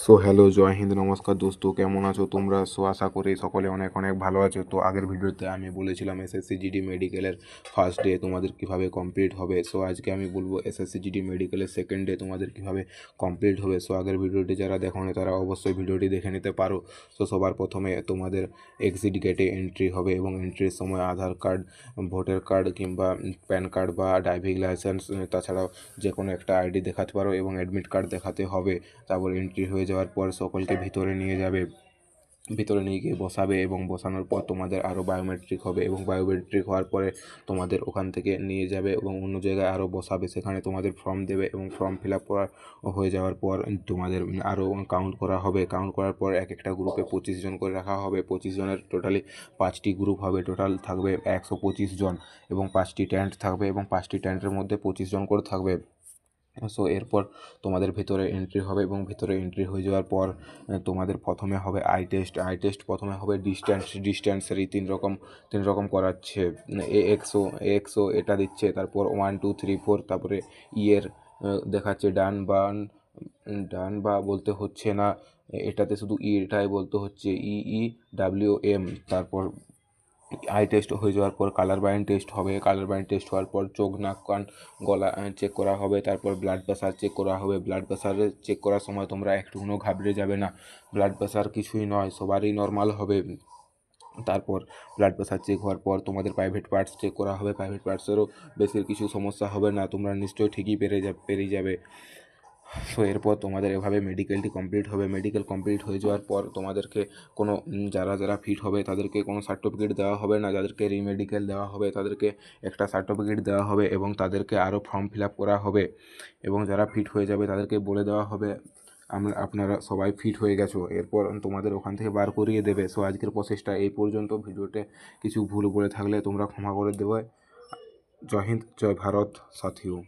So hello, জয় হিন্দ, নমস্কার দোস্ত, কেমন আছো তোমরা? আশা করি সকলে অনেক অনেক ভালো আছো। তো আগের ভিডিওতে আমি বলেছিলাম এসএসসি জিডি মেডিকেলের ফার্স্ট ডে তোমাদের কিভাবে কমপ্লিট হবে। সো আজকে আমি বলবো এসএসসি জিডি মেডিকেলের সেকেন্ড ডে তোমাদের কিভাবে কমপ্লিট হবে। সো আগের ভিডিওটি যারা দেখোনি তারা অবশ্যই ভিডিওটি দেখে নিতে পারো। সো সবার প্রথমে তোমাদের এক্সিট গেটে এন্ট্রি হবে এবং এন্ট্রির সময় আধার কার্ড, ভোটার কার্ড কিংবা প্যান কার্ড বা ড্রাইভিং লাইসেন্স, তাছাড়াও যে কোনো একটা আইডি দেখাতে পারো এবং অ্যাডমিট কার্ড দেখাতে হবে। তারপর এন্ট্রি হয়ে যাওয়ার পর সকলকে ভিতরে নিয়ে যাবে, ভিতরে নিয়ে গিয়ে বসাবে এবং বসানোর পর তোমাদের আরও বায়োমেট্রিক হবে এবং বায়োমেট্রিক হওয়ার পরে তোমাদের ওখান থেকে নিয়ে যাবে এবং অন্য জায়গায় আরও বসাবে। সেখানে তোমাদের ফর্ম দেবে এবং ফর্ম ফিল আপ করা হয়ে যাওয়ার পর তোমাদের আরও কাউন্ট করা হবে। কাউন্ট করার পর এক একটা গ্রুপে 25 জন করে রাখা হবে। 25 জনের টোটালি 5টি গ্রুপ হবে, টোটাল থাকবে 125 জন এবং 5টি টেন্ট থাকবে এবং 5টি টেন্টের মধ্যে 25 জন করে থাকবে। সো এরপর তোমাদের ভেতরে এন্ট্রি হবে এবং ভেতরে এন্ট্রি হয়ে যাওয়ার পর তোমাদের প্রথমে হবে আই টেস্ট প্রথমে হবে ডিস্ট্যান্সেরই তিন রকম করাচ্ছে। এক্সও এটা দিচ্ছে, তারপর 1 2 3 4, তারপরে ইয়ের দেখাচ্ছে ডান বা বলতে হচ্ছে না, এটাতে শুধু এটাই বলতে হচ্ছে EEWM। তারপর আই টেস্ট হয়ে যাওয়ার পর কালার বাইন্ড টেস্ট হবে। কালার বাইন্ড টেস্ট হওয়ার পর চোখ, নাক, কান, গলা চেক করা হবে। তারপর ব্লাড প্রেশার চেক করা হবে। ব্লাড প্রেশার চেক করার সময় তোমরা একটুকুনও ঘাবড়ে যাবে না, ব্লাড প্রেশার কিছুই নয়, সবারই নর্মাল হবে। তারপর ব্লাড প্রেশার চেক হওয়ার পর তোমাদের প্রাইভেট পার্টস চেক করা হবে। প্রাইভেট পার্টসেরও বেশি কিছু সমস্যা হবে না, তোমরা নিশ্চয়ই ঠিকই পেরে যাবে। সো এরপর তোমাদের এভাবে মেডিকেলটি কমপ্লিট হবে। মেডিকেল কমপ্লিট হয়ে যাওয়ার পর তোমাদেরকে কোনো যারা ফিট হবে তাদেরকে কোনো সার্টিফিকেট দেওয়া হবে না, যাদেরকে রিমেডিকেল দেওয়া হবে তাদেরকে একটা সার্টিফিকেট দেওয়া হবে এবং তাদেরকে আরও ফর্ম ফিল আপ করা হবে এবং যারা ফিট হয়ে যাবে তাদেরকে বলে দেওয়া হবে আপনারা সবাই ফিট হয়ে গেছো। এরপর তোমাদের ওখান থেকে বার করিয়ে দেবে। সো আজকের প্রসেসটা এই পর্যন্ত। ভিডিওতে কিছু ভুল বলে থাকলে তোমরা ক্ষমা করে দেবে। জয় হিন্দ, জয় ভারত সাথীও।